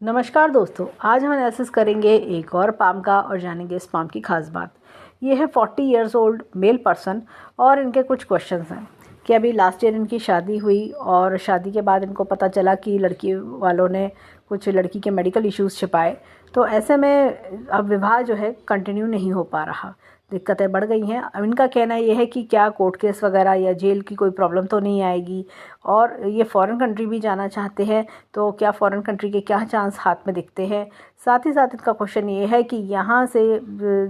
नमस्कार दोस्तों, आज हम एनालिसिस करेंगे एक और पाम का और जानेंगे इस पाम की खास बात। ये है 40 इयर्स ओल्ड मेल पर्सन और इनके कुछ क्वेश्चंस हैं कि अभी लास्ट ईयर इनकी शादी हुई और शादी के बाद इनको पता चला कि लड़की वालों ने कुछ लड़की के मेडिकल इश्यूज़ छिपाए, तो ऐसे में अब विवाह जो है कंटिन्यू नहीं हो पा रहा, दिक्कतें बढ़ गई हैं। अब इनका कहना ये है कि क्या कोर्ट केस वगैरह या जेल की कोई प्रॉब्लम तो नहीं आएगी, और ये फॉरेन कंट्री भी जाना चाहते हैं, तो क्या फॉरेन कंट्री के क्या चांस हाथ में दिखते हैं। साथ ही साथ इनका क्वेश्चन ये है कि यहाँ से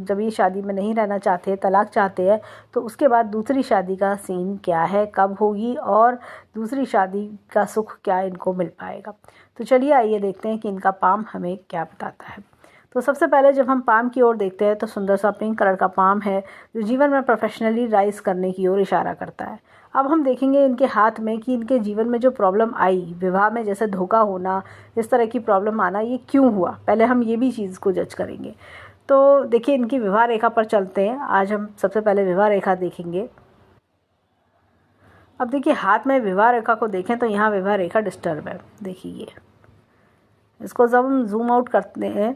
जब ये शादी में नहीं रहना चाहते, तलाक चाहते हैं, तो उसके बाद दूसरी शादी का सीन क्या है, कब होगी और दूसरी शादी का सुख क्या इनको मिल पाएगा। तो चलिए आइए देखते हैं कि इनका पाम हमें क्या बताता है। तो सबसे पहले जब हम पाम की ओर देखते हैं तो सुंदर सा पिंक कलर का पाम है जो जीवन में प्रोफेशनली राइज करने की ओर इशारा करता है। अब हम देखेंगे इनके हाथ में कि इनके जीवन में जो प्रॉब्लम आई, विवाह में जैसे धोखा होना, इस तरह की प्रॉब्लम आना, ये क्यों हुआ, पहले हम ये भी चीज़ को जज करेंगे। तो देखिए इनकी विवाह रेखा पर चलते हैं। आज हम सबसे पहले विवाह रेखा देखेंगे। अब देखिए हाथ में विवाह रेखा को देखें तो यहाँ विवाह रेखा डिस्टर्ब है। देखिए ये, इसको जब हम जूम आउट करते हैं,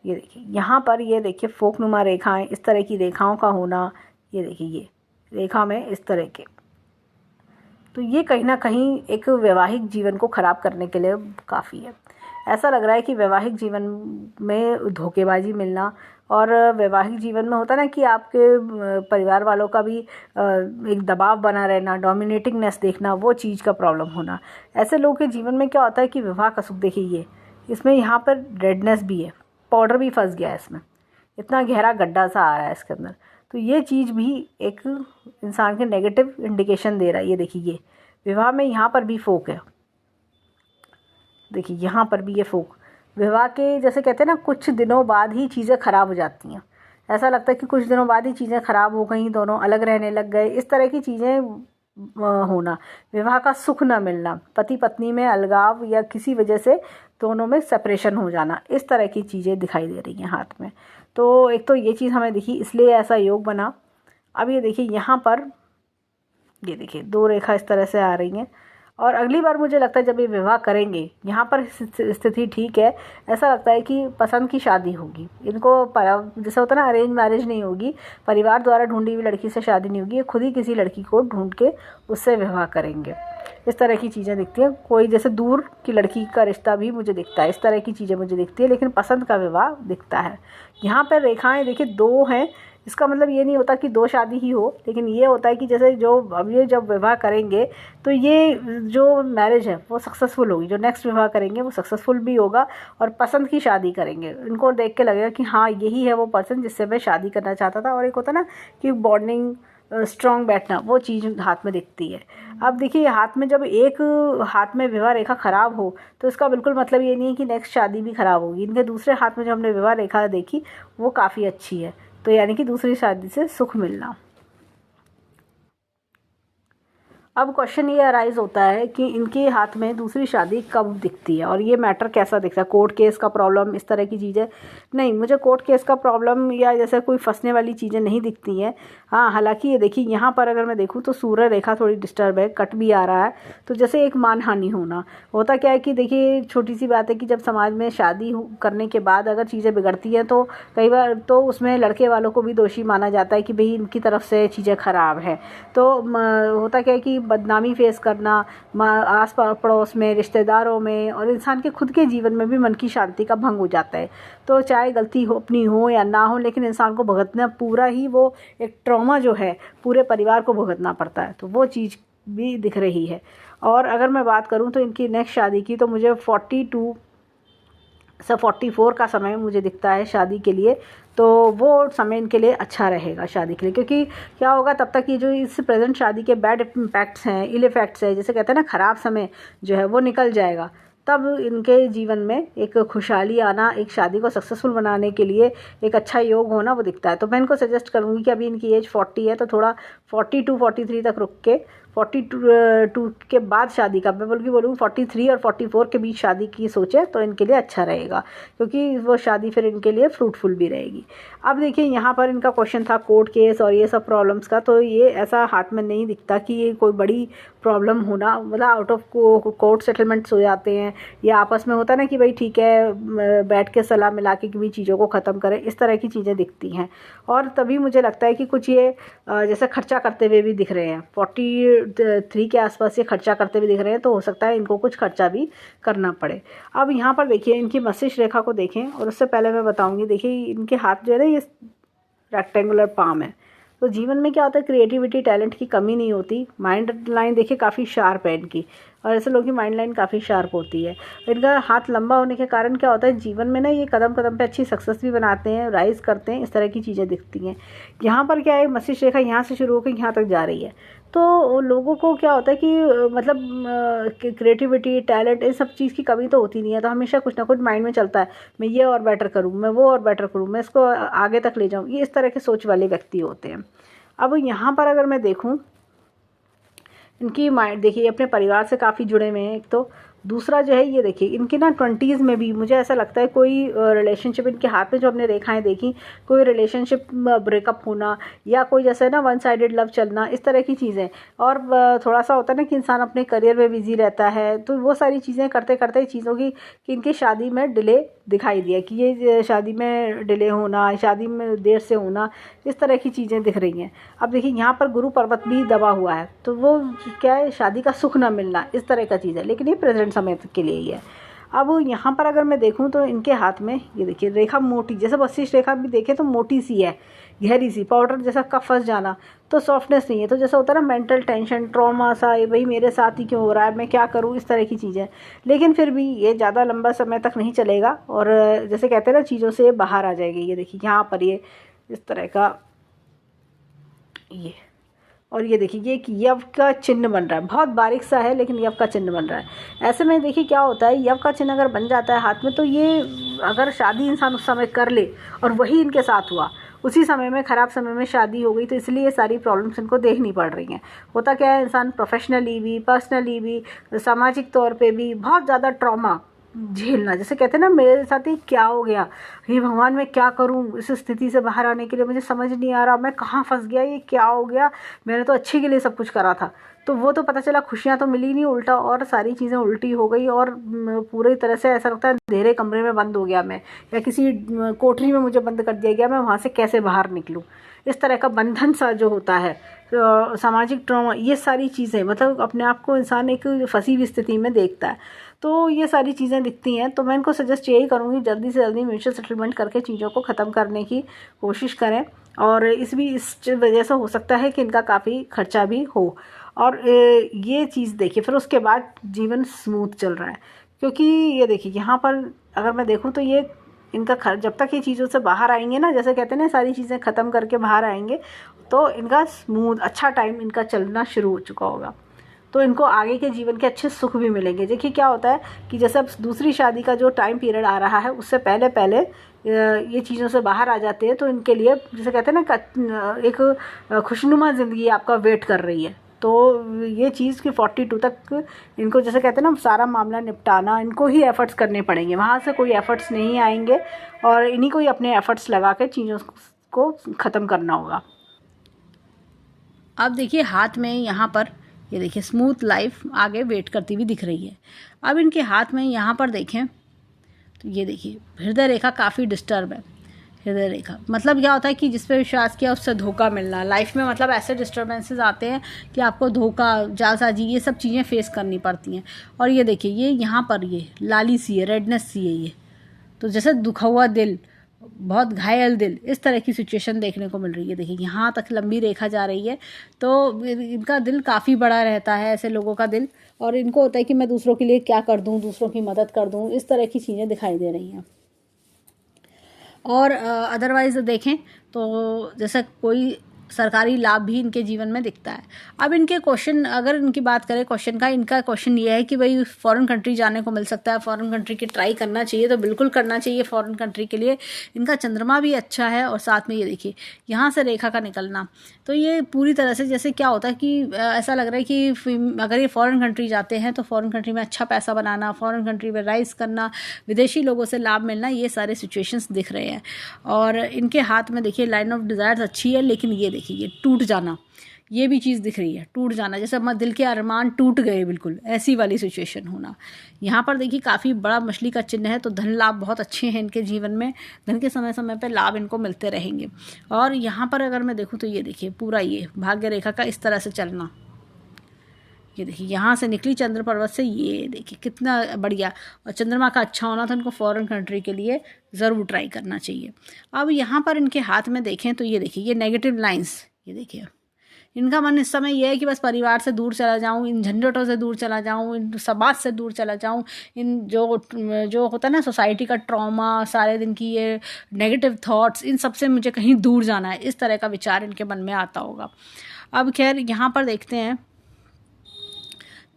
ये देखिए यहाँ पर, ये देखिए फोकनुमा रेखाएं, इस तरह की रेखाओं का होना, ये देखिए ये रेखा में इस तरह के, तो ये कहीं ना कहीं एक वैवाहिक जीवन को ख़राब करने के लिए काफ़ी है। ऐसा लग रहा है कि वैवाहिक जीवन में धोखेबाजी मिलना, और वैवाहिक जीवन में होता ना कि आपके परिवार वालों का भी एक दबाव बना रहना, डोमिनेटिंगनेस देखना, वो चीज़ का प्रॉब्लम होना। ऐसे लोगों के जीवन में क्या होता है कि विवाह का सुख, देखिए ये इसमें यहाँ पर रेडनेस भी है, पाउडर भी फंस गया है इसमें, इतना गहरा गड्ढा सा आ रहा है इसके अंदर, तो ये चीज़ भी एक इंसान के नेगेटिव इंडिकेशन दे रहा है। ये देखिए ये विवाह में यहाँ पर भी फोक है, देखिए यहाँ पर भी ये फोक, विवाह के जैसे कहते हैं ना कुछ दिनों बाद ही चीज़ें ख़राब हो जाती हैं। ऐसा लगता है कि कुछ दिनों बाद ही चीज़ें ख़राब हो गई, दोनों अलग रहने लग गए, इस तरह की चीज़ें होना, विवाह का सुख न मिलना, पति पत्नी में अलगाव या किसी वजह से दोनों में सेपरेशन हो जाना, इस तरह की चीज़ें दिखाई दे रही हैं हाथ में। तो एक तो ये चीज़ हमें दिखी, इसलिए ऐसा योग बना। अब ये देखिए यहाँ पर, ये देखिए दो रेखा इस तरह से आ रही हैं, और अगली बार मुझे लगता है जब ये विवाह करेंगे, यहाँ पर स्थिति ठीक है, ऐसा लगता है कि पसंद की शादी होगी इनको, जैसे होता है ना अरेंज मैरिज नहीं होगी, परिवार द्वारा ढूंढी हुई लड़की से शादी नहीं होगी, ये खुद ही किसी लड़की को ढूंढ के उससे विवाह करेंगे। इस तरह की चीज़ें दिखती हैं, कोई जैसे दूर की लड़की का रिश्ता भी मुझे दिखता है, इस तरह की चीज़ें मुझे दिखती है, लेकिन पसंद का विवाह दिखता है। यहाँ पर रेखाएं देखिए दो हैं, इसका मतलब ये नहीं होता कि दो शादी ही हो, लेकिन ये होता है कि जैसे जो अब ये जब विवाह करेंगे तो ये जो मैरिज है वो सक्सेसफुल होगी, जो नेक्स्ट विवाह करेंगे वो सक्सेसफुल भी होगा और पसंद की शादी करेंगे। इनको देख के लगेगा कि हाँ यही है वो पर्सन जिससे मैं शादी करना चाहता था, और एक होता ना कि बॉन्डिंग स्ट्रॉन्ग बैठना, वो चीज़ हाथ में दिखती है। अब देखिए हाथ में जब एक हाथ में विवाह रेखा ख़राब हो तो इसका बिल्कुल मतलब ये नहीं है कि नेक्स्ट शादी भी ख़राब होगी। इनके दूसरे हाथ में जो हमने विवाह रेखा देखी वो काफ़ी अच्छी है, तो यानी कि दूसरी शादी से सुख मिलना। अब क्वेश्चन ये अराइज होता है कि इनके हाथ में दूसरी शादी कब दिखती है और ये मैटर कैसा दिखता है, कोर्ट केस का प्रॉब्लम, इस तरह की चीज़ें नहीं, मुझे कोर्ट केस का प्रॉब्लम या जैसे कोई फंसने वाली चीज़ें नहीं दिखती हैं। हाँ हालांकि ये देखिए यहाँ पर अगर मैं देखूँ तो सूर्य रेखा थोड़ी डिस्टर्ब है, कट भी आ रहा है, तो जैसे एक मानहानि होना होता क्या है कि देखिए छोटी सी बात है कि जब समाज में शादी करने के बाद अगर चीज़ें बिगड़ती हैं तो कई बार तो उसमें लड़के वालों को भी दोषी माना जाता है कि भाई इनकी तरफ से चीज़ें ख़राब है, तो होता क्या है कि बदनामी फेस करना आस पड़ोस में, रिश्तेदारों में, और इंसान के खुद के जीवन में भी मन की शांति का भंग हो जाता है। तो चाहे गलती हो अपनी हो या ना हो, लेकिन इंसान को भुगतना पूरा ही वो एक ट्रॉमा जो है पूरे परिवार को भुगतना पड़ता है, तो वो चीज़ भी दिख रही है। और अगर मैं बात करूं तो इनकी नेक्स्ट शादी की, तो मुझे 42 से 44 का समय मुझे दिखता है शादी के लिए, तो वो समय इनके लिए अच्छा रहेगा शादी के लिए, क्योंकि क्या होगा तब तक ये जो इस प्रेजेंट शादी के बैड इम्पैक्ट्स हैं, इल इफेक्ट्स हैं, जैसे कहते हैं ना ख़राब समय जो है वो निकल जाएगा, तब इनके जीवन में एक खुशहाली आना, एक शादी को सक्सेसफुल बनाने के लिए एक अच्छा योग होना वो दिखता है। तो मैं इनको सजेस्ट करूँगी कि अभी इनकी एज 40 है, तो थोड़ा 42-43 तक रुक के 42 के बाद शादी का, मैं बल्कि बोलूँ 43 और 44 के बीच शादी की सोचें तो इनके लिए अच्छा रहेगा, क्योंकि वो शादी फिर इनके लिए फ्रूटफुल भी रहेगी। अब देखिए यहाँ पर इनका क्वेश्चन था कोर्ट केस और ये सब प्रॉब्लम्स का, तो ये ऐसा हाथ में नहीं दिखता कि ये कोई बड़ी प्रॉब्लम होना, मतलब आउट ऑफ कोर्ट सेटलमेंट्स हो जाते हैं, या आपस में होता है ना कि भाई ठीक है बैठ के सलाह मिला के भी चीज़ों को ख़त्म करें, इस तरह की चीज़ें दिखती हैं। और तभी मुझे लगता है कि कुछ ये जैसे खर्चा करते हुए भी दिख रहे हैं, 43 के आसपास ये खर्चा करते हुए दिख रहे हैं, तो हो सकता है इनको कुछ खर्चा भी करना पड़े। अब यहाँ पर देखिए इनकी मस्तिष्क रेखा को देखें, और उससे पहले मैं बताऊँगी, देखिए इनके हाथ जो है ना ये रेक्टेंगुलर पाम है। तो जीवन में क्या होता है, क्रिएटिविटी टैलेंट की कमी नहीं होती। माइंड लाइन देखिए काफ़ी शार्प है इनकी, और ऐसे लोगों की माइंड लाइन काफ़ी शार्प होती है। इनका हाथ लंबा होने के कारण क्या होता है, जीवन में ना ये कदम कदम पे अच्छी सक्सेस भी बनाते हैं, राइज करते हैं, इस तरह की चीज़ें दिखती हैं। यहाँ पर क्या है, मस्तिष्क रेखा यहाँ से शुरू होकर यहाँ तक जा रही है। तो लोगों को क्या होता है कि मतलब क्रिएटिविटी टैलेंट इस सब चीज़ की कमी तो होती नहीं है, तो हमेशा कुछ ना कुछ माइंड में चलता है, मैं ये और बेटर करूँ, मैं वो और बेटर करूँ, मैं इसको आगे तक ले जाऊँ, ये इस तरह के सोच वाले व्यक्ति होते हैं। अब यहाँ पर अगर मैं देखूँ इनकी माइंड, देखिए अपने परिवार से काफ़ी जुड़े हुए हैं एक तो, दूसरा जो है ये देखिए इनकी ना 20s में भी मुझे ऐसा लगता है कोई रिलेशनशिप, इनके हाथ में जो हमने रेखाएं देखी, कोई रिलेशनशिप ब्रेकअप होना, या कोई जैसे ना वन साइडेड लव चलना, इस तरह की चीज़ें। और थोड़ा सा होता है ना कि इंसान अपने करियर में बिजी रहता है, तो वो सारी चीज़ें करते करते चीज़ों की कि इनकी शादी में डिले दिखाई दिया, कि ये शादी में डिले होना, शादी में देर से होना, इस तरह की चीज़ें दिख रही हैं। अब देखिए यहाँ पर गुरु पर्वत भी दबा हुआ है, तो वो क्या है, शादी का सुख ना मिलना, इस तरह का चीज़ है, लेकिन ये प्रेजेंट समय के लिए ही है। अब यहाँ पर अगर मैं देखूँ तो इनके हाथ में ये देखिए रेखा मोटी, जैसे मस्तिष्क रेखा भी देखें तो मोटी सी है, गहरी सी, पाउडर जैसा कफ फंस जाना, तो सॉफ्टनेस नहीं है। तो जैसा होता है ना मेंटल टेंशन, ट्रॉमा सा, ये भाई मेरे साथ ही क्यों हो रहा है, मैं क्या करूँ, इस तरह की चीज़ें। लेकिन फिर भी ये ज़्यादा लंबा समय तक नहीं चलेगा, और जैसे कहते हैं ना चीज़ों से बाहर आ जाएगी। ये देखिए यहाँ पर ये इस तरह का ये, और ये देखिए ये एक यव का चिन्ह बन रहा है, बहुत बारीक सा है लेकिन यव का चिन्ह बन रहा है। ऐसे में देखिए क्या होता है, यव का चिन्ह अगर बन जाता है हाथ में, तो ये अगर शादी इंसान उस समय कर ले, और वही इनके साथ हुआ, उसी समय में ख़राब समय में शादी हो गई, तो इसलिए ये सारी प्रॉब्लम्स इनको देखनी पड़ रही हैं। होता क्या है, इंसान प्रोफेशनली भी, पर्सनली भी, सामाजिक तौर पे भी बहुत ज़्यादा ट्रॉमा झेलना, जैसे कहते हैं ना मेरे साथ ही क्या हो गया, हे भगवान मैं क्या करूं, इस स्थिति से बाहर आने के लिए मुझे समझ नहीं आ रहा, मैं कहाँ फंस गया, ये क्या हो गया, मैंने तो अच्छे के लिए सब कुछ करा था। तो वो तो पता चला खुशियाँ तो मिली नहीं, उल्टा और सारी चीज़ें उल्टी हो गई, और पूरी तरह से ऐसा लगता है अंधेरे कमरे में बंद हो गया मैं, या किसी कोठरी में मुझे बंद कर दिया गया, मैं वहाँ से कैसे बाहर निकलूँ। इस तरह का बंधन सा जो होता है, सामाजिक ट्रॉमा, ये सारी चीज़ें, मतलब अपने आप को इंसान एक फंसी हुई स्थिति में देखता है। तो ये सारी चीज़ें दिखती हैं। तो मैं इनको सजेस्ट यही करूँगी, जल्दी से जल्दी म्यूचुअल सेटलमेंट करके चीज़ों को ख़त्म करने की कोशिश करें, और इस वजह से हो सकता है कि इनका काफ़ी खर्चा भी हो। और ये चीज़ देखिए, फिर उसके बाद जीवन स्मूथ चल रहा है, क्योंकि ये देखिए यहाँ पर अगर मैं देखूँ तो ये इनका जब तक ये चीज़ों से बाहर आएंगे ना, जैसे कहते हैं ना सारी चीज़ें ख़त्म करके बाहर आएंगे, तो इनका स्मूथ अच्छा टाइम इनका चलना शुरू हो चुका होगा। तो इनको आगे के जीवन के अच्छे सुख भी मिलेंगे। देखिए क्या होता है कि जैसे अब दूसरी शादी का जो टाइम पीरियड आ रहा है, उससे पहले पहले ये चीज़ों से बाहर आ जाते हैं, तो इनके लिए जैसे कहते हैं ना एक खुशनुमा ज़िंदगी आपका वेट कर रही है। तो ये चीज़ कि 42 तक इनको जैसे कहते हैं ना सारा मामला निपटाना, इनको ही एफ़र्ट्स करने पड़ेंगे, वहाँ से कोई एफ़र्ट्स नहीं आएंगे, और इन्हीं को ही अपने एफ़र्ट्स लगा के चीज़ों को ख़त्म करना होगा। अब देखिए हाथ में यहाँ पर ये देखिए स्मूथ लाइफ आगे वेट करती हुई दिख रही है। अब इनके हाथ में यहाँ पर देखें तो ये देखिए हृदय रेखा काफ़ी डिस्टर्ब है। हृदय रेखा मतलब क्या होता है कि जिस पे विश्वास किया उससे धोखा मिलना, लाइफ में मतलब ऐसे डिस्टर्बेंसेस आते हैं कि आपको धोखा, जालसाजी, ये सब चीज़ें फेस करनी पड़ती हैं। और ये देखिए ये यहाँ पर ये लाली सी है, रेडनेस सी है, ये तो जैसे दुखा हुआ दिल, बहुत घायल दिल, इस तरह की सिचुएशन देखने को मिल रही है। देखिए यहाँ तक लंबी रेखा जा रही है, तो इनका दिल काफ़ी बड़ा रहता है, ऐसे लोगों का दिल, और इनको होता है कि मैं दूसरों के लिए क्या कर दूँ, दूसरों की मदद कर दूँ, इस तरह की चीज़ें दिखाई दे रही हैं। और अदरवाइज़ देखें तो जैसे कोई सरकारी लाभ भी इनके जीवन में दिखता है। अब इनके क्वेश्चन, अगर इनकी बात करें क्वेश्चन का, इनका क्वेश्चन ये है कि भाई फॉरेन कंट्री जाने को मिल सकता है, फॉरेन कंट्री की ट्राई करना चाहिए, तो बिल्कुल करना चाहिए फॉरेन कंट्री के लिए। इनका चंद्रमा भी अच्छा है, और साथ में ये देखिए यहाँ से रेखा का निकलना, तो ये पूरी तरह से जैसे क्या होता है कि ऐसा लग रहा है कि अगर ये फॉरेन कंट्री जाते हैं तो फॉरेन कंट्री में अच्छा पैसा बनाना, फॉरेन कंट्री में राइज करना, विदेशी लोगों से लाभ मिलना, ये सारे सिचुएशंस दिख रहे हैं। और इनके हाथ में देखिए लाइन ऑफ डिज़ायर्स अच्छी है, लेकिन ये देखिए ये टूट जाना, ये भी चीज़ दिख रही है, टूट जाना, जैसे हमारे दिल के अरमान टूट गए, बिल्कुल ऐसी वाली सिचुएशन होना। यहाँ पर देखिए काफ़ी बड़ा मछली का चिन्ह है, तो धन लाभ बहुत अच्छे हैं इनके जीवन में, धन के समय समय पर लाभ इनको मिलते रहेंगे। और यहाँ पर अगर मैं देखूँ तो ये देखिए पूरा ये भाग्य रेखा का इस तरह से चलना, ये देखिए यहाँ से निकली चंद्र पर्वत से, ये देखिए कितना बढ़िया। और चंद्रमा का अच्छा होना था, इनको फॉरेन कंट्री के लिए ज़रूर ट्राई करना चाहिए। अब यहाँ पर इनके हाथ में देखें तो ये देखिए ये नेगेटिव लाइंस, ये देखिए इनका मन इस समय यह है कि बस परिवार से दूर चला जाऊं, इन झंझटों से दूर चला जाऊं, इन समाज से दूर चला जाऊं, इन जो होता है ना सोसाइटी का ट्रॉमा, सारे दिन की ये नेगेटिव थॉट्स, इन सब से मुझे कहीं दूर जाना है, इस तरह का विचार इनके मन में आता होगा। अब खैर यहाँ पर देखते हैं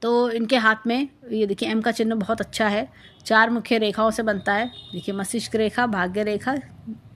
तो इनके हाथ में ये देखिए एम का चिन्ह बहुत अच्छा है, 4 मुख्य रेखाओं से बनता है। देखिए मस्तिष्क रेखा, भाग्य रेखा,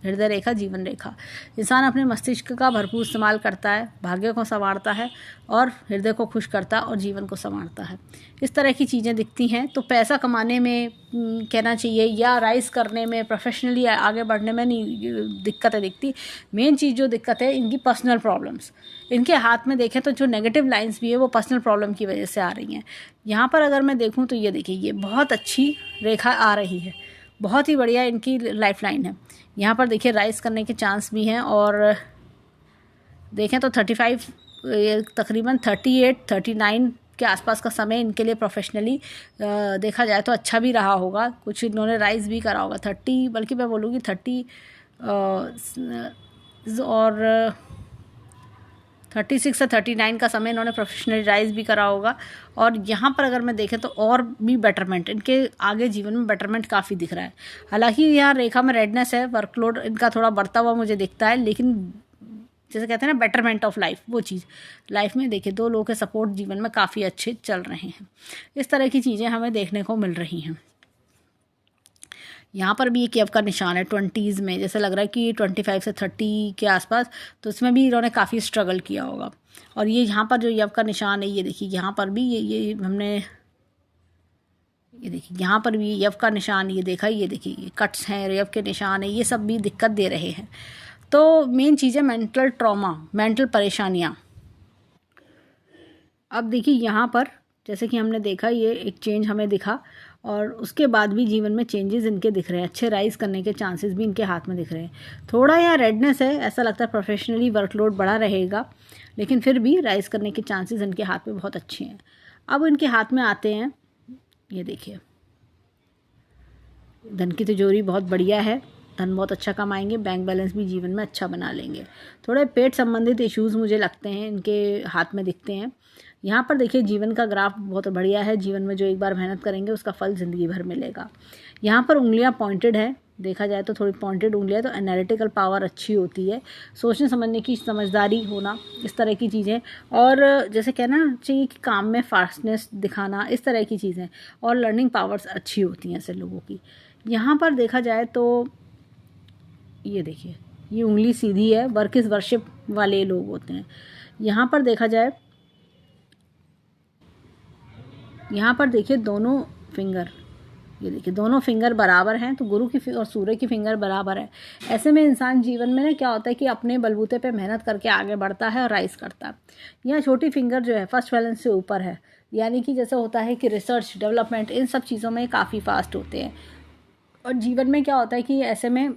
हृदय रेखा, जीवन रेखा। इंसान अपने मस्तिष्क का भरपूर इस्तेमाल करता है, भाग्य को संवारता है और हृदय को खुश करता है और जीवन को संवारता है। इस तरह की चीज़ें दिखती हैं। तो पैसा कमाने में कहना चाहिए या राइज करने में, प्रोफेशनली आगे बढ़ने में नहीं दिक्कतें दिखती। मेन चीज़ जो दिक्कत है इनकी पर्सनल प्रॉब्लम्स। इनके हाथ में देखें तो जो नेगेटिव लाइंस भी है वो पर्सनल प्रॉब्लम की वजह से आ रही हैं। यहाँ पर अगर मैं देखूँ तो ये देखिए ये बहुत अच्छी रेखा आ रही है, बहुत ही बढ़िया इनकी लाइफ लाइन है। यहाँ पर देखिए राइज करने के चांस भी हैं। और देखें तो 35 तकरीबन 38-39 के आसपास का समय इनके लिए प्रोफेशनली देखा जाए तो अच्छा भी रहा होगा। कुछ इन्होंने राइज भी करा होगा 30, बल्कि मैं बोलूँगी 30 और 36 से 39 का समय इन्होंने प्रोफेशनली राइज भी करा होगा। और यहाँ पर अगर मैं देखें तो और भी बेटरमेंट इनके आगे जीवन में बेटरमेंट काफ़ी दिख रहा है। हालांकि यहाँ रेखा में रेडनेस है, वर्कलोड इनका थोड़ा बढ़ता हुआ मुझे दिखता है, लेकिन जैसे कहते हैं ना बेटरमेंट ऑफ लाइफ, वो चीज़ लाइफ में देखिए 2 लोगों के सपोर्ट जीवन में काफ़ी अच्छे चल रहे हैं। इस तरह की चीज़ें हमें देखने को मिल रही हैं। यहाँ पर भी एक यव का निशान है 20s में, जैसे लग रहा है कि 25 से 30 के आसपास, तो इसमें भी इन्होंने काफ़ी स्ट्रगल किया होगा। और ये यहाँ पर जो यव का निशान है ये देखिए यहाँ पर भी ये हमने ये देखिए यहाँ पर भी यव का निशान ये देखा, ये देखिए ये कट्स हैं, यव के निशान है, ये सब भी दिक्कत दे रहे हैं। तो मेन चीज़ है मेंटल ट्रॉमा, मेंटल परेशानियाँ। अब देखिए यहाँ पर जैसे कि हमने देखा ये एक चेंज हमें दिखा, और उसके बाद भी जीवन में चेंजेस इनके दिख रहे हैं, अच्छे राइज करने के चांसेस भी इनके हाथ में दिख रहे हैं। थोड़ा यहाँ रेडनेस है, ऐसा लगता है प्रोफेशनली वर्कलोड बढ़ा रहेगा, लेकिन फिर भी राइज करने के चांसेस इनके हाथ में बहुत अच्छे हैं। अब इनके हाथ में आते हैं, ये देखिए धन की तिजोरी बहुत बढ़िया है, धन बहुत अच्छा कमाएंगे, बैंक बैलेंस भी जीवन में अच्छा बना लेंगे। थोड़े पेट संबंधित इश्यूज़ मुझे लगते हैं इनके हाथ में दिखते हैं। यहाँ पर देखिए जीवन का ग्राफ बहुत बढ़िया है, जीवन में जो एक बार मेहनत करेंगे उसका फल ज़िंदगी भर मिलेगा। यहाँ पर उंगलियाँ पॉइंटेड है, देखा जाए तो थोड़ी पॉइंटेड उंगलियाँ, तो एनालिटिकल पावर अच्छी होती है, सोचने समझने की समझदारी होना, इस तरह की चीज़ें। और जैसे कहना चाहिए कि काम में फास्टनेस दिखाना, इस तरह की चीज़ें। और लर्निंग पावर्स अच्छी होती हैं ऐसे लोगों की। यहाँ पर देखा जाए तो ये देखिए ये उंगली सीधी है, वर्क इज़ वर्शिप वाले लोग होते हैं। यहाँ पर देखा जाए, यहाँ पर देखिए दोनों फिंगर, ये देखिए दोनों फिंगर बराबर हैं, तो गुरु की और सूर्य की फिंगर बराबर है। ऐसे में इंसान जीवन में ना क्या होता है कि अपने बलबूते पे मेहनत करके आगे बढ़ता है और राइज करता है। यहाँ छोटी फिंगर जो है फर्स्ट बैलेंस से ऊपर है, यानी कि जैसे होता है कि रिसर्च डेवलपमेंट इन सब चीज़ों में काफ़ी फास्ट होते हैं। और जीवन में क्या होता है कि ऐसे में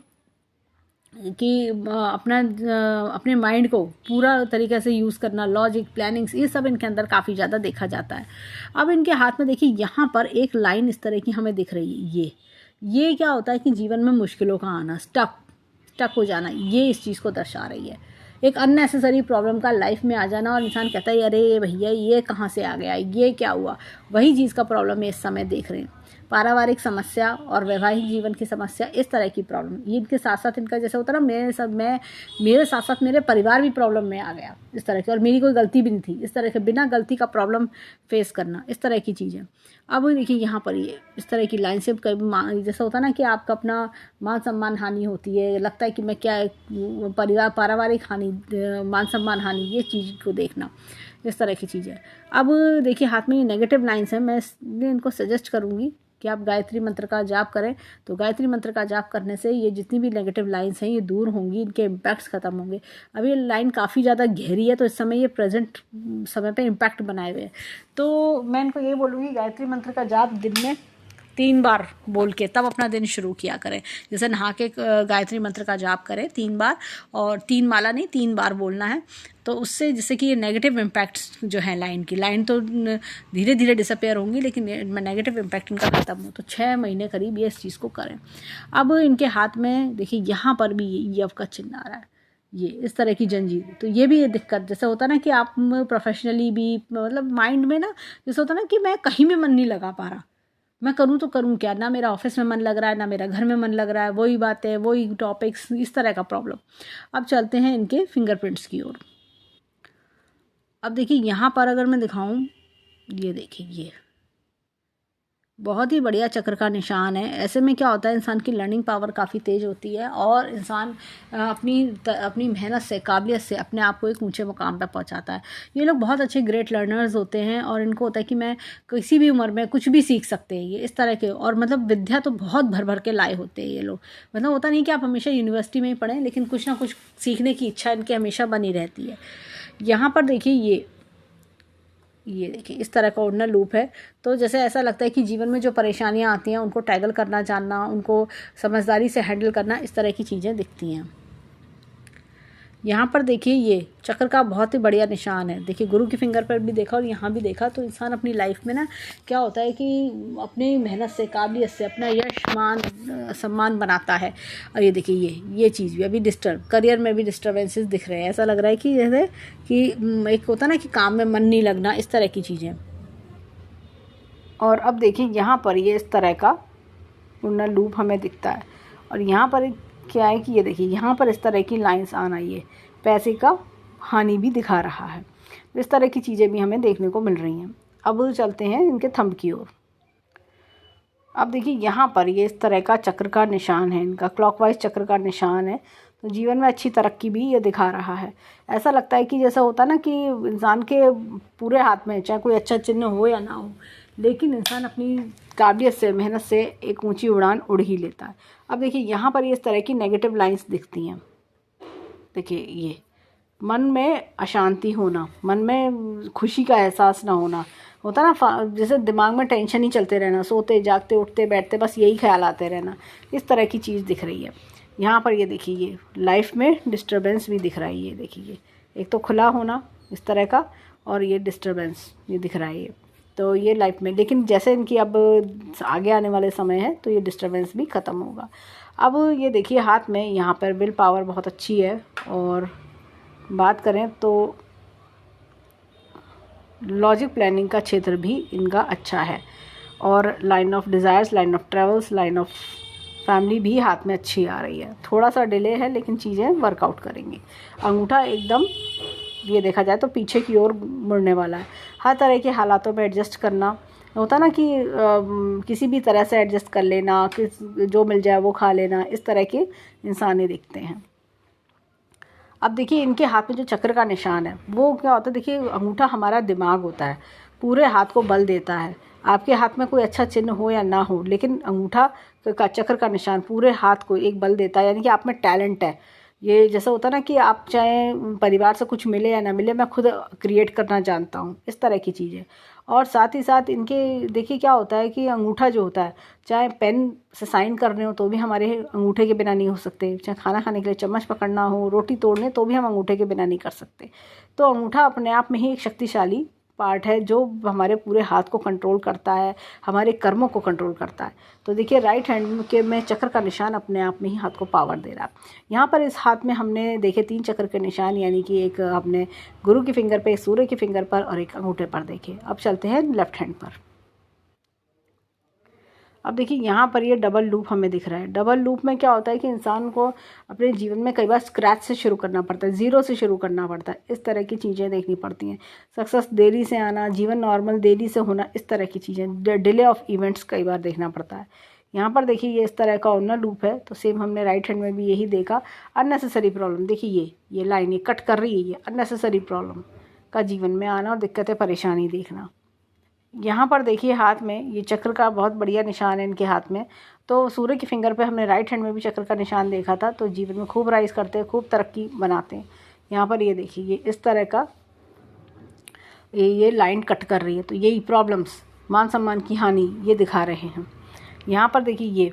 कि अपने माइंड को पूरा तरीके से यूज़ करना, लॉजिक, प्लानिंग्स, ये सब इनके अंदर काफ़ी ज़्यादा देखा जाता है। अब इनके हाथ में देखिए यहाँ पर एक लाइन इस तरह की हमें दिख रही है। ये क्या होता है कि जीवन में मुश्किलों का आना, स्टक हो जाना, ये इस चीज़ को दर्शा रही है। एक अननेसेसरी प्रॉब्लम का लाइफ में आ जाना, और इंसान कहता है अरे भैया ये कहाँ से आ गया, ये क्या हुआ, वही चीज़ का प्रॉब्लम इस समय देख रहे हैं। पारिवारिक समस्या और वैवाहिक जीवन की समस्या, इस तरह की प्रॉब्लम, ये इनके साथ साथ इनका जैसे होता है ना मेरे साथ साथ मेरे परिवार भी प्रॉब्लम में आ गया, इस तरह की, और मेरी कोई गलती भी नहीं थी, इस तरह के बिना गलती का प्रॉब्लम फेस करना, इस तरह की चीज़ें। अब देखिए यहाँ पर ये इस तरह की लाइन से जैसा होता है ना कि आपका अपना मान सम्मान हानि होती है, लगता है कि मैं क्या पारिवारिक हानि, मान सम्मान हानि, ये चीज़ को देखना। इस तरह की चीज़ें। अब देखिए हाथ में ये नेगेटिव लाइन्स हैं, मैं इनको सजेस्ट करूँगी कि आप गायत्री मंत्र का जाप करें। तो गायत्री मंत्र का जाप करने से ये जितनी भी नेगेटिव लाइन्स हैं ये दूर होंगी, इनके इम्पैक्ट्स ख़त्म होंगे। अब ये लाइन काफ़ी ज़्यादा गहरी है, तो इस समय ये प्रेजेंट समय पे इम्पैक्ट बनाए हुए हैं। तो मैं इनको ये बोलूँगी गायत्री मंत्र का जाप दिन में 3 बार बोल के तब अपना दिन शुरू किया करें। जैसे नहा के गायत्री मंत्र का जाप करें 3 बार, और 3 माला नहीं 3 बार बोलना है। तो उससे जिससे कि ये नेगेटिव इम्पैक्ट्स जो है लाइन तो धीरे धीरे डिसअपेयर होंगी, लेकिन नेगेटिव इम्पैक्ट इनका खत्म हो। तो 6 महीने करीब ये इस चीज़ को करें। अब इनके हाथ में देखिए यहाँ पर भी यव का चिन्ह आ रहा है, ये इस तरह की जंजीर। तो ये भी ये दिक्कत, जैसे होता ना कि आप प्रोफेशनली भी मतलब माइंड में ना जैसे होता ना कि मैं कहीं में मन नहीं लगा पा रहा, मैं करूँ तो करूँ क्या, ना मेरा ऑफिस में मन लग रहा है, ना मेरा घर में मन लग रहा है, वही बातें वही टॉपिक्स, इस तरह का प्रॉब्लम। अब चलते हैं इनके फिंगरप्रिंट्स की ओर। अब देखिए यहाँ पर अगर मैं दिखाऊं, ये देखिए ये बहुत ही बढ़िया चक्र का निशान है। ऐसे में क्या होता है, इंसान की लर्निंग पावर काफ़ी तेज़ होती है और इंसान अपनी मेहनत से, काबिलियत से अपने आप को एक ऊंचे मुकाम पर पहुंचाता है। ये लोग बहुत अच्छे ग्रेट लर्नर्स होते हैं और इनको होता है कि मैं किसी भी उम्र में कुछ भी सीख सकते हैं, ये इस तरह के। और मतलब विद्या तो बहुत भर भर के लाए होते हैं ये लोग। मतलब होता नहीं कि आप हमेशा यूनिवर्सिटी में ही पढ़ें, लेकिन कुछ ना कुछ सीखने की इच्छा इनकी हमेशा बनी रहती है। यहाँ पर देखिए ये देखिए इस तरह का ओर्डिनल लूप है। तो जैसे ऐसा लगता है कि जीवन में जो परेशानियां आती हैं उनको टैगल करना जानना, उनको समझदारी से हैंडल करना, इस तरह की चीज़ें दिखती हैं। यहाँ पर देखिए ये चक्र का बहुत ही बढ़िया निशान है। देखिए गुरु की फिंगर पर भी देखा और यहाँ भी देखा। तो इंसान अपनी लाइफ में ना क्या होता है कि अपनी मेहनत से, काबिलियत से अपना यश मान सम्मान बनाता है। और ये देखिए ये चीज़ भी अभी करियर में भी डिस्टर्बेंसेस दिख रहे हैं। ऐसा लग रहा है कि जैसे कि एक होता ना कि काम में मन नहीं लगना, इस तरह की चीज़ें। और अब देखिए यहाँ पर ये इस तरह का पुनः लूप हमें दिखता है। और यहाँ पर क्या है कि ये देखिए यहाँ पर इस तरह की लाइंस आना, ये पैसे का हानि भी दिखा रहा है। इस तरह की चीज़ें भी हमें देखने को मिल रही हैं। अब चलते हैं इनके थंब की ओर। अब देखिए यहाँ पर ये इस तरह का चक्र का निशान है, इनका क्लॉकवाइज चक्र का निशान है। तो जीवन में अच्छी तरक्की भी ये दिखा रहा है। ऐसा लगता है कि जैसा होता ना कि इंसान के पूरे हाथ में चाहे कोई अच्छा चिन्ह हो या ना हो, लेकिन इंसान अपनी काबिलियत से, मेहनत से एक ऊंची उड़ान उड़ ही लेता है। अब देखिए यहाँ पर ये इस तरह की नेगेटिव लाइंस दिखती हैं। देखिए ये मन में अशांति होना, मन में खुशी का एहसास ना होना, होता ना जैसे दिमाग में टेंशन ही चलते रहना, सोते जागते उठते बैठते बस यही ख्याल आते रहना, इस तरह की चीज़ दिख रही है। यहाँ पर ये देखिए ये लाइफ में डिस्टर्बेंस भी दिख रहा है। ये देखिए ये एक तो खुला होना इस तरह का, और ये डिस्टर्बेंस ये दिख रहा है ये। तो ये लाइफ में, लेकिन जैसे इनकी अब आगे आने वाले समय है तो ये डिस्टर्बेंस भी ख़त्म होगा। अब ये देखिए हाथ में यहाँ पर विल पावर बहुत अच्छी है। और बात करें तो लॉजिक प्लानिंग का क्षेत्र भी इनका अच्छा है। और line of desires, line of travels, line of family भी हाथ में अच्छी आ रही है। थोड़ा सा डिले है लेकिन चीज़ें वर्कआउट करेंगी। अंगूठा एकदम ये देखा जाए तो पीछे की ओर मुड़ने वाला है। हर तरह के हालातों में एडजस्ट करना, होता ना कि किसी भी तरह से एडजस्ट कर लेना, जो मिल जाए वो खा लेना, इस तरह के इंसान ही दिखते हैं। अब देखिए इनके हाथ में जो चक्र का निशान है वो क्या होता है, देखिए अंगूठा हमारा दिमाग होता है, पूरे हाथ को बल देता है। आपके हाथ में कोई अच्छा चिन्ह हो या ना हो, लेकिन अंगूठा का चक्र का निशान पूरे हाथ को एक बल देता है, यानी कि आप में टैलेंट है। ये जैसा होता है ना कि आप चाहे परिवार से कुछ मिले या ना मिले, मैं खुद क्रिएट करना जानता हूँ, इस तरह की चीज़ें। और साथ ही साथ इनके देखिए क्या होता है कि अंगूठा जो होता है, चाहे पेन से साइन करने हो तो भी हमारे अंगूठे के बिना नहीं हो सकते, चाहे खाना खाने के लिए चम्मच पकड़ना हो, रोटी तोड़ने तो भी हम अंगूठे के बिना नहीं कर सकते। तो अंगूठा अपने आप में ही एक शक्तिशाली पार्ट है जो हमारे पूरे हाथ को कंट्रोल करता है, हमारे कर्मों को कंट्रोल करता है। तो देखिए राइट हैंड के में चक्र का निशान अपने आप में ही हाथ को पावर दे रहा है। यहाँ पर इस हाथ में हमने देखे 3 चक्र के निशान, यानी कि एक हमने गुरु की फिंगर पे, एक सूर्य की फिंगर पर और एक अंगूठे पर देखे। अब चलते हैं लेफ्ट हैंड पर। अब देखिए यहाँ पर ये डबल लूप हमें दिख रहा है। डबल लूप में क्या होता है कि इंसान को अपने जीवन में कई बार स्क्रैच से शुरू करना पड़ता है, ज़ीरो से शुरू करना पड़ता है, इस तरह की चीज़ें देखनी पड़ती हैं। सक्सेस देरी से आना, जीवन नॉर्मल देरी से होना, इस तरह की चीज़ें, डिले ऑफ इवेंट्स कई बार देखना पड़ता है। यहाँ पर देखिए ये इस तरह का ऑनर लूप है। तो सेम हमने राइट हैंड में भी यही देखा। अननेसेसरी प्रॉब्लम, देखिए ये लाइन ये कट कर रही है, ये अननेसेसरी प्रॉब्लम, का जीवन में आना और दिक्कतें परेशानी देखना। यहाँ पर देखिए हाथ में ये चक्र का बहुत बढ़िया निशान है इनके हाथ में। तो सूर्य की फिंगर पे हमने राइट हैंड में भी चक्र का निशान देखा था। तो जीवन में खूब राइज करते हैं, खूब तरक्की बनाते हैं। यहाँ पर ये देखिए ये इस तरह का ये लाइन कट कर रही है, तो यही प्रॉब्लम्स, मान सम्मान की हानि ये दिखा रहे हैं। यहाँ पर देखिए ये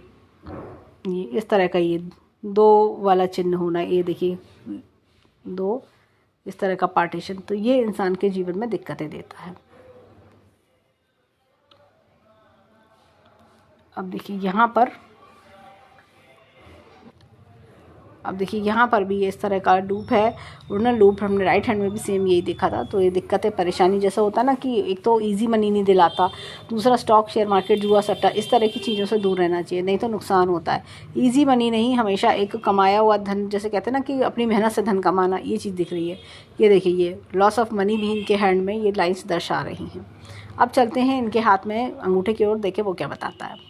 इस तरह का ये 2 वाला चिन्ह होना, ये देखिए 2 इस तरह का पार्टीशन, तो ये इंसान के जीवन में दिक्कतें देता है। अब देखिए यहाँ पर भी ये इस तरह का लूप है, उड़ना लूप। हमने राइट हैंड में भी सेम यही देखा था। तो ये दिक्कतें परेशानी जैसा होता है ना कि एक तो इजी मनी नहीं दिलाता, दूसरा स्टॉक शेयर मार्केट जुआ सट्टा इस तरह की चीज़ों से दूर रहना चाहिए, नहीं तो नुकसान होता है। इजी मनी नहीं, हमेशा एक कमाया हुआ धन, जैसे कहते हैं ना कि अपनी मेहनत से धन कमाना, ये चीज़ दिख रही है। ये देखिए ये लॉस ऑफ मनी भी इनके हैंड में ये लाइन्स दर्शा रही हैं। अब चलते हैं इनके हाथ में अंगूठे की ओर, देखें वो क्या बताता है।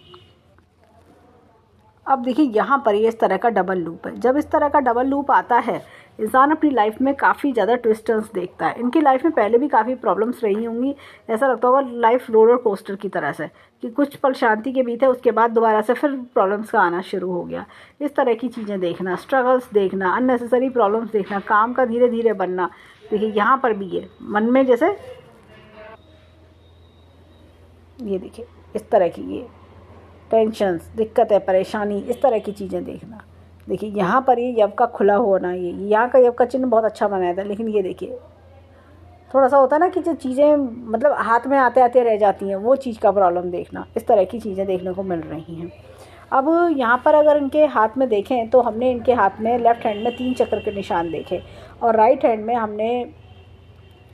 अब देखिए यहाँ पर ये इस तरह का डबल लूप है। जब इस तरह का डबल लूप आता है, इंसान अपनी लाइफ में काफ़ी ज़्यादा ट्विस्ट टर्न्स देखता है। इनकी लाइफ में पहले भी काफ़ी प्रॉब्लम्स रही होंगी, ऐसा लगता होगा लाइफ रोलर कोस्टर की तरह से कि कुछ पल शांति के बीते, उसके बाद दोबारा से फिर प्रॉब्लम्स का आना शुरू हो गया। इस तरह की चीज़ें देखना, स्ट्रगल्स देखना, अननेसेसरी प्रॉब्लम्स देखना, काम का धीरे धीरे बनना। देखिए यहाँ पर भी ये मन में जैसे ये देखिए इस तरह की ये टेंशन्स, दिक्कत है, परेशानी, इस तरह की चीज़ें देखना। देखिए यहाँ पर ये यव का खुला होना, ये यहाँ का यव का चिन्ह बहुत अच्छा बनाया था, लेकिन ये देखिए थोड़ा सा होता है ना कि जो चीज़ें मतलब हाथ में आते आते रह जाती हैं, वो चीज़ का प्रॉब्लम देखना। इस तरह की चीज़ें देखने को मिल रही हैं। अब यहाँ पर अगर इनके हाथ में देखें तो हमने इनके हाथ में लेफ़्ट हैंड में 3 चक्र के निशान देखे, और राइट हैंड में हमने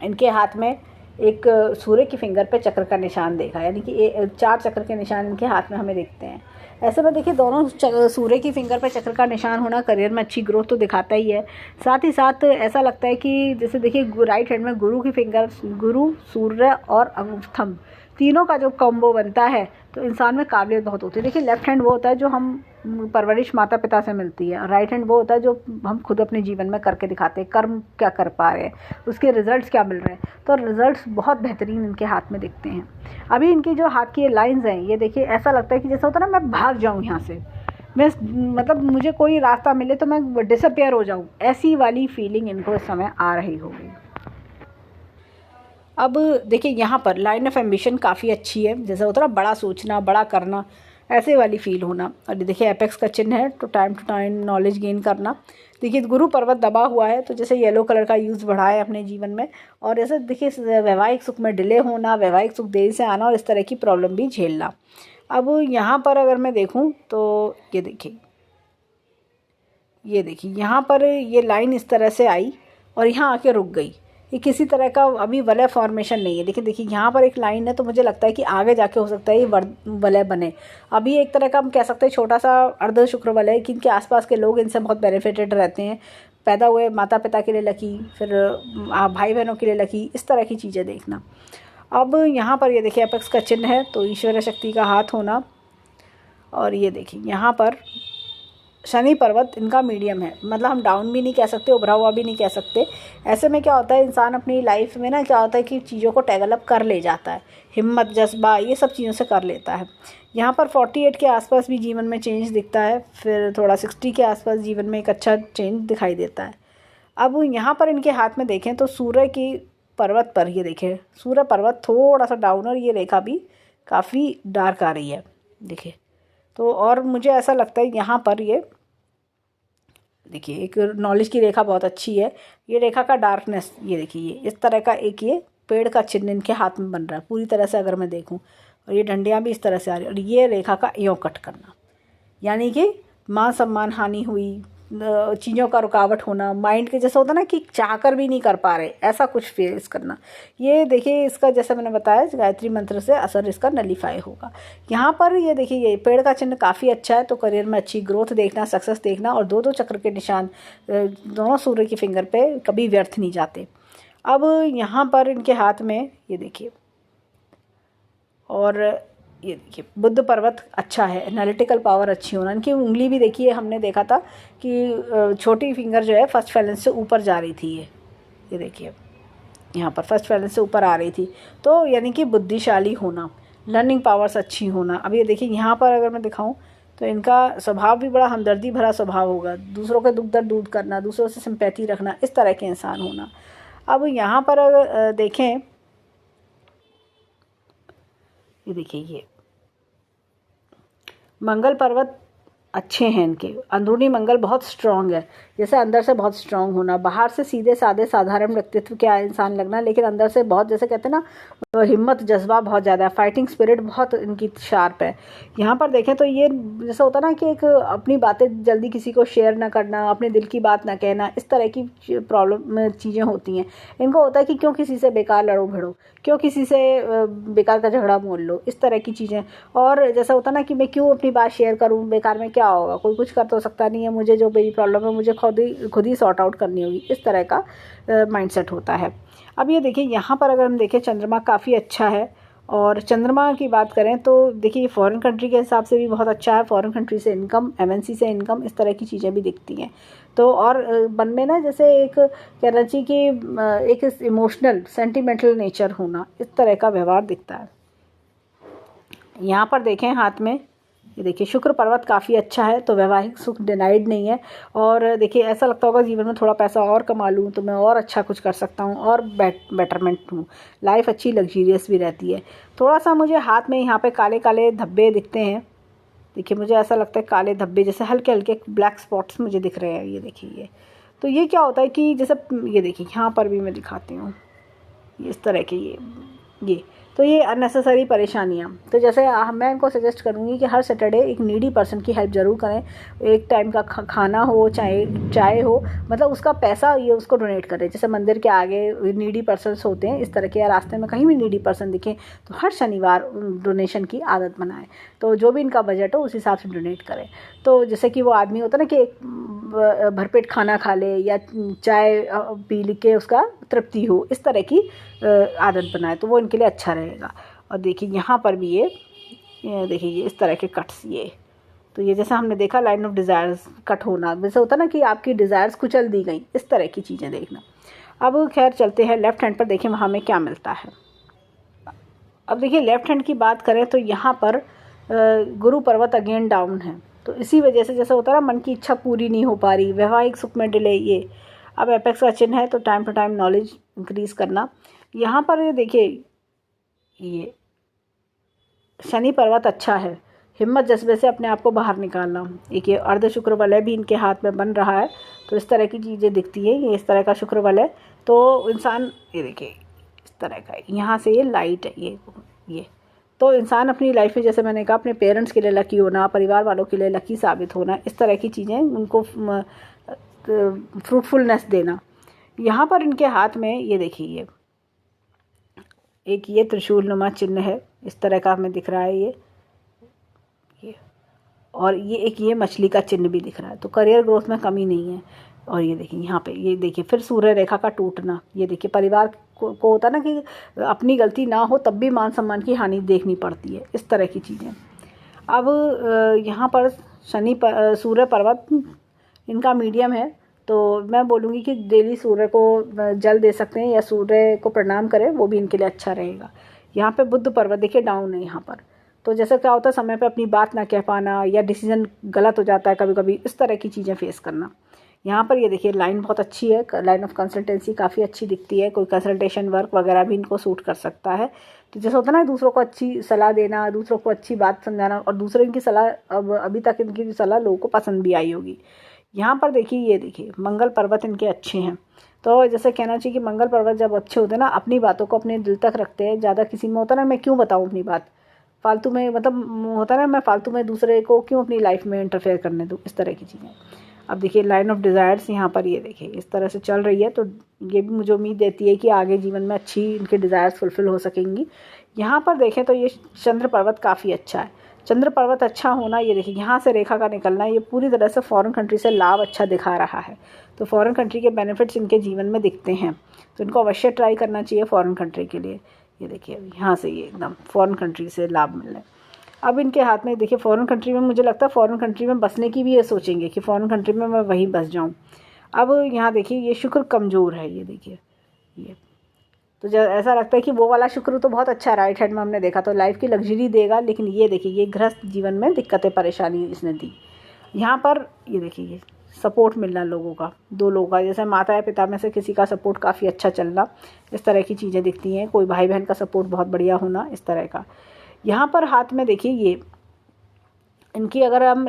इनके हाथ में एक सूर्य की फिंगर पे चक्र का निशान देखा, यानी कि 4 चक्र के निशान इनके हाथ में हमें दिखते हैं। ऐसे में देखिए दोनों सूर्य की फिंगर पे चक्र का निशान होना करियर में अच्छी ग्रोथ तो दिखाता ही है। साथ ही साथ ऐसा लगता है कि जैसे देखिए राइट हैंड में गुरु की फिंगर, गुरु, सूर्य और थंब, तीनों का जो कॉम्बो बनता है तो इंसान में काबिलियत बहुत होती है। देखिए लेफ्ट हैंड वो होता है जो हम परवरिश माता पिता से मिलती है, और राइट हैंड वो होता है जो हम खुद अपने जीवन में करके दिखाते हैं, कर्म क्या कर पा रहे हैं, उसके रिजल्ट्स क्या मिल रहे हैं। तो रिजल्ट्स बहुत बेहतरीन इनके हाथ में दिखते हैं। अभी इनकी जो हाथ की ये लाइंस हैं, ये देखिए ऐसा लगता है कि जैसा होता है ना मैं भाग जाऊँ यहाँ से, मैं मतलब मुझे कोई रास्ता मिले तो मैं डिसअपियर हो जाऊँ, ऐसी वाली फीलिंग इनको इस समय आ रही होगी। अब देखिए यहाँ पर लाइन ऑफ एम्बिशन काफ़ी अच्छी है, जैसा होता है ना बड़ा सोचना, बड़ा करना, ऐसे वाली फील होना। और देखिए एपेक्स का चिन्ह है, तो time to time knowledge gain करना। देखिए गुरु पर्वत दबा हुआ है, तो जैसे येलो कलर का यूज़ बढ़ाए अपने जीवन में। और ऐसे देखिए वैवाहिक सुख में डिले होना, वैवाहिक सुख देरी से आना, और इस तरह की प्रॉब्लम भी झेलना। अब यहाँ पर अगर मैं देखूँ तो ये देखिए यहाँ पर ये लाइन इस तरह से आई और यहाँ आके रुक गई। ये किसी तरह का अभी वलय फॉर्मेशन नहीं है। देखिए यहाँ पर एक लाइन है, तो मुझे लगता है कि आगे जाके हो सकता है ये वलय बने। अभी एक तरह का हम कह सकते हैं छोटा सा अर्ध शुक्र वलय, कि इनके आसपास के लोग इनसे बहुत बेनिफिटेड रहते हैं। पैदा हुए माता पिता के लिए लकी, फिर भाई बहनों के लिए लकी, इस तरह की चीज़ें देखना। अब यहाँ पर ये देखिए एपेक्स का चिन्ह है, तो ईश्वर शक्ति का हाथ होना। और ये देखिए यहाँ पर शनि पर्वत इनका मीडियम है, मतलब हम डाउन भी नहीं कह सकते, उभरा हुआ भी नहीं कह सकते। ऐसे में क्या होता है, इंसान अपनी लाइफ में ना क्या होता है कि चीज़ों को डेवलप कर ले जाता है, हिम्मत, जज्बा, ये सब चीज़ों से कर लेता है। यहाँ पर 48 के आसपास भी जीवन में चेंज दिखता है, फिर थोड़ा 60 के आसपास जीवन में एक अच्छा चेंज दिखाई देता है। अब यहाँ पर इनके हाथ में देखें तो सूर्य की पर्वत पर ये देखें, सूर्य पर्वत थोड़ा सा डाउन, और ये रेखा भी काफ़ी डार्क आ रही है देखिए। तो और मुझे ऐसा लगता है यहाँ पर ये देखिए एक नॉलेज की रेखा बहुत अच्छी है। ये रेखा का डार्कनेस, ये देखिए ये इस तरह का एक ये पेड़ का चिन्ह इनके हाथ में बन रहा है पूरी तरह से अगर मैं देखूं, और ये डंडियाँ भी इस तरह से आ रही है, और ये रेखा का यों कट करना, यानी कि मान सम्मान हानि हुई, चीज़ों का रुकावट होना, माइंड के जैसा होता ना कि चाहकर भी नहीं कर पा रहे, ऐसा कुछ फेस करना। ये देखिए इसका जैसे मैंने बताया गायत्री मंत्र से असर इसका नलीफाई होगा। यहाँ पर ये देखिए ये पेड़ का चिन्ह काफ़ी अच्छा है, तो करियर में अच्छी ग्रोथ देखना, सक्सेस देखना, और 2-2 चक्र के निशान दोनों सूर्य की फिंगर पे कभी व्यर्थ नहीं जाते। अब यहाँ पर इनके हाथ में ये देखिए, और ये देखिए बुद्ध पर्वत अच्छा है, एनालिटिकल पावर अच्छी होना। इनकी उंगली भी देखिए हमने देखा था कि छोटी फिंगर जो है फर्स्ट फैलेंस से ऊपर जा रही थी, ये देखिए यहाँ पर फर्स्ट बैलेंस से ऊपर आ रही थी। तो यानी कि बुद्धिशाली होना, लर्निंग पावर्स अच्छी होना। अब ये देखिए यहाँ पर अगर मैं दिखाऊं तो इनका स्वभाव भी बड़ा हमदर्दी भरा स्वभाव होगा, दूसरों के दुख दर्द दूर करना, दूसरों से सिंपैथी रखना, इस तरह के इंसान होना। अब यहाँ पर अगर देखें, ये देखिए ये मंगल पर्वत अच्छे हैं इनके, अंदरूनी मंगल बहुत स्ट्रांग है, जैसे अंदर से बहुत स्ट्रांग होना, बाहर से सीधे साधे साधारण व्यक्तित्व के इंसान लगना, लेकिन अंदर से बहुत, जैसे कहते हैं ना, हिम्मत जज्बा बहुत ज़्यादा है, फाइटिंग स्पिरिट बहुत इनकी शार्प है। यहाँ पर देखें तो ये जैसा होता है ना कि एक अपनी बातें जल्दी किसी को शेयर ना करना, अपने दिल की बात ना कहना, इस तरह की प्रॉब्लम चीज़ें होती हैं। इनको होता है कि क्यों किसी से बेकार लड़ो भिड़ो, क्यों किसी से बेकार का झगड़ा मोल लो, इस तरह की चीज़ें। और जैसा होता है ना कि मैं क्यों अपनी बात शेयर करूँ, बेकार में क्या होगा, कोई कुछ कर तो सकता नहीं है, मुझे जो मेरी प्रॉब्लम है मुझे खुद ही सॉर्ट आउट करनी होगी, इस तरह का माइंडसेट होता है। अब ये देखिए यहाँ पर अगर हम देखें चंद्रमा काफ़ी अच्छा है, और चंद्रमा की बात करें तो देखिए ये फॉरेन कंट्री के हिसाब से भी बहुत अच्छा है, फॉरेन कंट्री से इनकम, एमएनसी से इनकम, इस तरह की चीज़ें भी दिखती हैं। तो और मन में ना जैसे एक कहना चाहिए कि एक इमोशनल सेंटिमेंटल नेचर होना, इस तरह का व्यवहार दिखता है। यहाँ पर देखें हाथ में, ये देखिए शुक्र पर्वत काफ़ी अच्छा है, तो वैवाहिक सुख डिनाइड नहीं है। और देखिए ऐसा लगता होगा जीवन में थोड़ा पैसा और कमा लूँ तो मैं और अच्छा कुछ कर सकता हूँ, और बेटरमेंट हूँ, लाइफ अच्छी लग्जीरियस भी रहती है। थोड़ा सा मुझे हाथ में यहाँ पे काले काले धब्बे दिखते हैं, देखिए मुझे ऐसा लगता है काले धब्बे जैसे हल्के हल्के ब्लैक स्पॉट्स मुझे दिख रहे हैं, ये देखिए ये। तो ये क्या होता है कि जैसे ये देखिए यहाँ पर भी मैं दिखाती हूँ, इस तरह के ये तो ये अननेसेसरी परेशानियाँ। तो जैसे मैं इनको सजेस्ट करूँगी कि हर सैटरडे एक नीडी पर्सन की हेल्प ज़रूर करें, एक टाइम का खाना हो, चाय हो, मतलब उसका पैसा ये उसको डोनेट करें। जैसे मंदिर के आगे नीडी पर्सन्स होते हैं इस तरह के, या रास्ते में कहीं भी नीडी पर्सन दिखे तो हर शनिवार डोनेशन की आदत बनाएं। तो जो भी इनका बजट हो उस हिसाब से डोनेट करें। तो जैसे कि वो आदमी होता है ना कि एक भरपेट खाना खा ले या चाय पी के उसका तृप्ति हो, इस तरह की आदत बनाए तो वो इनके लिए अच्छा रहेगा। और देखिए यहाँ पर भी ये देखिए ये इस तरह के कट्स, ये तो ये जैसा हमने देखा लाइन ऑफ डिज़ायर्स कट होना, जैसे होता ना कि आपकी डिज़ायर्स कुचल दी गई, इस तरह की चीज़ें देखना। अब खैर चलते हैं लेफ़्ट हैंड पर, देखें वहाँ में क्या मिलता है। अब देखिए लेफ़्ट हैंड की बात करें तो यहाँ पर गुरु पर्वत अगेन डाउन है, तो इसी वजह से जैसा होता है ना मन की इच्छा पूरी नहीं हो पा रही, वैवाहिक सुख में डिले। ये अब एपेक्स का चिन्ह है, तो time to time knowledge increase करना। यहाँ पर ये देखिए ये शनि पर्वत अच्छा है, हिम्मत जज्बे से अपने आप को बाहर निकालना। एक ये अर्ध शुक्र वलय भी इनके हाथ में बन रहा है, तो इस तरह की चीज़ें दिखती है। ये इस तरह का शुक्र वलय, तो इंसान ये देखिए इस तरह का, यहाँ से ये लाइट है ये तो इंसान अपनी लाइफ में, जैसे मैंने कहा, अपने पेरेंट्स के लिए लकी होना, परिवार वालों के लिए लकी साबित होना, इस तरह की चीज़ें उनको फ्रूटफुलनेस देना। यहाँ पर इनके हाथ में ये देखिए ये त्रिशूल नुमा चिन्ह है, इस तरह का हमें दिख रहा है ये और ये मछली का चिन्ह भी दिख रहा है, तो करियर ग्रोथ में कमी नहीं है। और ये देखिए यहाँ पे ये देखिए फिर सूर्य रेखा का टूटना, ये देखिए परिवार को होता ना कि अपनी गलती ना हो तब भी मान सम्मान की हानि देखनी पड़ती है, इस तरह की चीज़ें। अब यहाँ पर सूर्य पर्वत इनका मीडियम है, तो मैं बोलूँगी कि डेली सूर्य को जल दे सकते हैं या सूर्य को प्रणाम करें, वो भी इनके लिए अच्छा रहेगा। यहाँ पे बुध पर्वत देखिए डाउन है यहाँ पर, तो जैसे क्या होता है समय पे अपनी बात ना कह पाना या डिसीजन गलत हो जाता है कभी कभी, इस तरह की चीज़ें फेस करना। यहाँ पर ये देखिए लाइन बहुत अच्छी है, लाइन ऑफ कंसल्टेंसी काफ़ी अच्छी दिखती है, कोई कंसल्टेशन वर्क वगैरह भी इनको सूट कर सकता है। तो जैसे होता है ना दूसरों को अच्छी सलाह देना, दूसरों को अच्छी बात समझाना, और दूसरे इनकी सलाह अभी तक इनकी सलाह लोगों को पसंद भी आई होगी। यहाँ पर देखिए ये देखिए मंगल पर्वत इनके अच्छे हैं, तो जैसे कहना चाहिए कि मंगल पर्वत जब अच्छे होते हैं ना, अपनी बातों को अपने दिल तक रखते हैं, ज़्यादा किसी में होता ना मैं क्यों बताऊँ अपनी बात, फालतू में मतलब होता ना मैं फालतू में दूसरे को क्यों अपनी लाइफ में इंटरफेयर करने दूँ, इस तरह की चीज़ें। अब देखिए लाइन ऑफ डिज़ायर्स यहाँ पर ये देखिए इस तरह से चल रही है, तो ये भी मुझे उम्मीद देती है कि आगे जीवन में अच्छी इनके डिज़ायर्स फुलफ़िल हो सकेंगी। यहाँ पर देखें तो ये चंद्र पर्वत काफ़ी अच्छा है, चंद्र पर्वत अच्छा होना, ये देखिए यहाँ से रेखा का निकलना, ये पूरी तरह से फॉरेन कंट्री से लाभ अच्छा दिखा रहा है, तो फॉरेन कंट्री के बेनिफिट्स इनके जीवन में दिखते हैं, तो इनको अवश्य ट्राई करना चाहिए फॉरेन कंट्री के लिए। ये देखिए यहाँ से ये एकदम फॉरेन कंट्री से लाभ मिल रहा है। अब इनके हाथ में देखिए फॉरेन कंट्री में, मुझे लगता है फॉरेन कंट्री में बसने की भी ये सोचेंगे कि फॉरेन कंट्री में मैं वहीं बस जाऊं। अब यहाँ देखिए ये शुक्र कमज़ोर है, ये देखिए ये तो जब ऐसा लगता है कि वो वाला शुक्र तो बहुत अच्छा राइट हैंड में हमने देखा तो लाइफ की लग्जरी देगा, लेकिन ये देखिए ये गृहस्थ जीवन में दिक्कतें परेशानी इसने दी। यहाँ पर ये देखिए ये सपोर्ट मिलना लोगों का, दो लोगों का, जैसे माता या पिता में से किसी का सपोर्ट काफ़ी अच्छा चलना, इस तरह की चीज़ें दिखती हैं। कोई भाई बहन का सपोर्ट बहुत बढ़िया होना, इस तरह का। यहाँ पर हाथ में देखिए ये इनकी अगर हम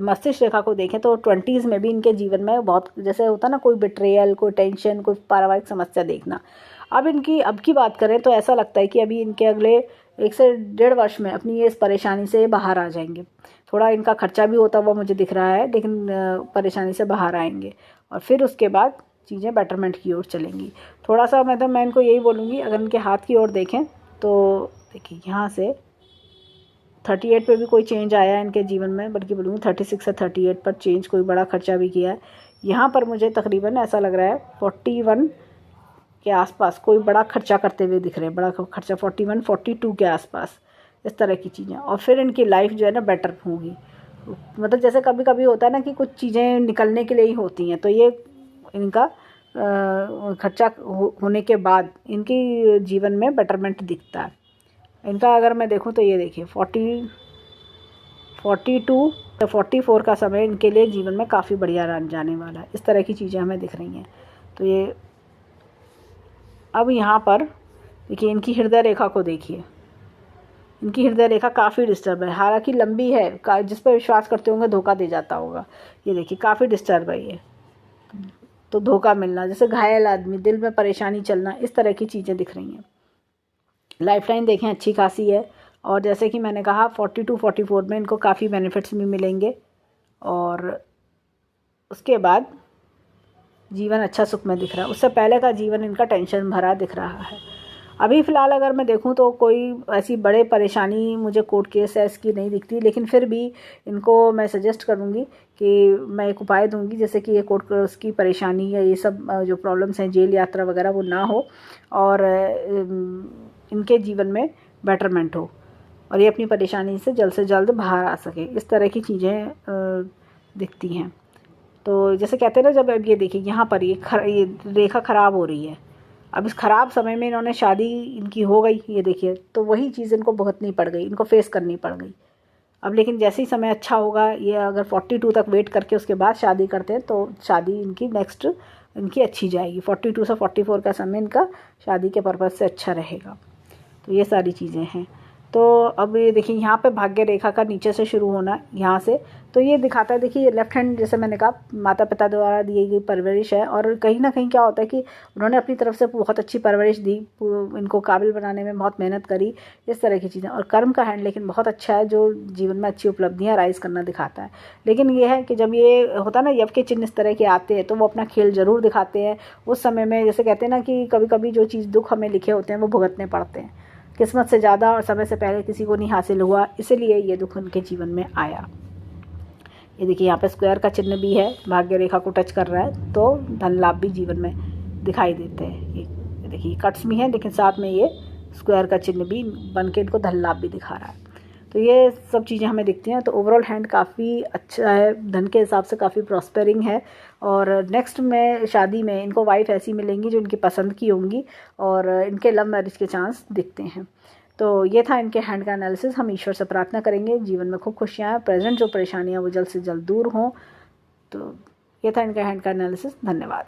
मस्तिष्क रेखा को देखें तो 20s में भी इनके जीवन में बहुत, जैसे होता ना कोई बिट्रेयल, कोई टेंशन, कोई पारिवारिक समस्या देखना। अब इनकी अब की बात करें तो ऐसा लगता है कि अभी इनके अगले 1 से 1.5 वर्ष में अपनी ये इस परेशानी से बाहर आ जाएंगे। थोड़ा इनका खर्चा भी होता हुआ मुझे दिख रहा है, लेकिन परेशानी से बाहर आएंगे और फिर उसके बाद चीज़ें बेटरमेंट की ओर चलेंगी। थोड़ा सा मतलब मैं इनको यही बोलूँगी, अगर इनके हाथ की ओर देखें तो देखिए यहाँ से 38 पे भी कोई चेंज आया है इनके जीवन में, बल्कि बोलूँगी 36 से 38 पर चेंज, कोई बड़ा खर्चा भी किया है। यहाँ पर मुझे तकरीबन ऐसा लग रहा है 41 के आसपास कोई बड़ा खर्चा करते हुए दिख रहे हैं, बड़ा खर्चा 41-42 के आसपास, इस तरह की चीज़ें। और फिर इनकी लाइफ जो है ना बेटर होगी। मतलब जैसे कभी कभी होता है ना कि कुछ चीज़ें निकलने के लिए ही होती हैं, तो ये इनका खर्चा होने के बाद इनकी जीवन में बेटरमेंट दिखता है। इनका अगर मैं देखूं तो ये देखिए 42 या 44 का समय इनके लिए जीवन में काफ़ी बढ़िया जाने वाला है। इस तरह की चीज़ें हमें दिख रही हैं। तो ये अब यहाँ पर देखिए इनकी हृदय रेखा को देखिए, इनकी हृदय रेखा काफ़ी डिस्टर्ब है, हालांकि लंबी है, जिस पर विश्वास करते होंगे धोखा दे जाता होगा। ये देखिए काफ़ी डिस्टर्ब है ये, तो धोखा मिलना, जैसे घायल आदमी, दिल में परेशानी चलना, इस तरह की चीज़ें दिख रही हैं। लाइफ लाइन देखें अच्छी खासी है, और जैसे कि मैंने कहा 42-44 में इनको काफ़ी बेनिफिट्स भी मिलेंगे, और उसके बाद जीवन अच्छा सुखमय दिख रहा है। उससे पहले का जीवन इनका टेंशन भरा दिख रहा है। अभी फ़िलहाल अगर मैं देखूं तो कोई ऐसी बड़े परेशानी मुझे कोर्ट केस है इसकी नहीं दिखती, लेकिन फिर भी इनको मैं सजेस्ट करूंगी कि मैं एक उपाय दूंगी, जैसे कि ये कोर्ट केस की परेशानी या ये सब जो प्रॉब्लम्स हैं, जेल यात्रा वगैरह, वो ना हो और इनके जीवन में बेटरमेंट हो और ये अपनी परेशानी से जल्द बाहर आ सके। इस तरह की चीज़ें दिखती हैं। तो जैसे कहते हैं ना, जब अब ये देखिए यहाँ पर ये रेखा ख़राब हो रही है, अब इस ख़राब समय में इन्होंने शादी इनकी हो गई, ये देखिए, तो वही चीज़ इनको भुगतनी पड़ गई, इनको फेस करनी पड़ गई। अब लेकिन जैसे ही समय अच्छा होगा, ये अगर 42 तक वेट करके उसके बाद शादी करते हैं तो शादी इनकी नेक्स्ट इनकी अच्छी जाएगी। 42 से 44 का समय इनका शादी के पर्पज़ से अच्छा रहेगा। तो ये सारी चीज़ें हैं। तो अब ये देखिए यहाँ पे भाग्य रेखा का नीचे से शुरू होना, यहाँ से, तो ये दिखाता है, देखिए लेफ्ट हैंड, जैसे मैंने कहा माता पिता द्वारा दी गई परवरिश है, और कहीं ना कहीं क्या होता है कि उन्होंने अपनी तरफ से बहुत अच्छी परवरिश दी, इनको काबिल बनाने में बहुत मेहनत करी, इस तरह की चीज़ें। और कर्म का हैंड लेकिन बहुत अच्छा है, जो जीवन में अच्छी उपलब्धियाँ राइज करना दिखाता है। लेकिन ये है कि जब ये होता है ना, यव के चिन्ह इस तरह के आते हैं तो वो अपना खेल ज़रूर दिखाते हैं उस समय में। जैसे कहते हैं ना कि कभी कभी जो चीज़ दुख हमें लिखे होते हैं वो भुगतने पड़ते हैं, किस्मत से ज़्यादा और समय से पहले किसी को नहीं हासिल हुआ, इसलिए ये दुख उनके जीवन में आया। ये देखिए यहाँ पे स्क्वायर का चिन्ह भी है, भाग्य रेखा को टच कर रहा है, तो धन लाभ भी जीवन में दिखाई देते हैं। ये देखिए कट्स भी हैं, लेकिन साथ में ये स्क्वायर का चिन्ह भी बन के इनको धन लाभ भी दिखा रहा है। तो ये सब चीज़ें हमें दिखती हैं। तो ओवरऑल हैंड काफ़ी अच्छा है, धन के हिसाब से काफ़ी प्रॉस्पेरिंग है। और नेक्स्ट में शादी में इनको वाइफ ऐसी मिलेंगी जो इनकी पसंद की होंगी, और इनके लव मैरिज के चांस दिखते हैं। तो ये था इनके हैंड का एनालिसिस। हम ईश्वर से प्रार्थना करेंगे जीवन में खूब खुशियाँ, प्रेजेंट जो परेशानियाँ वो जल्द से जल्द दूर हों। तो ये था इनका हैंड का एनालिसिस। धन्यवाद।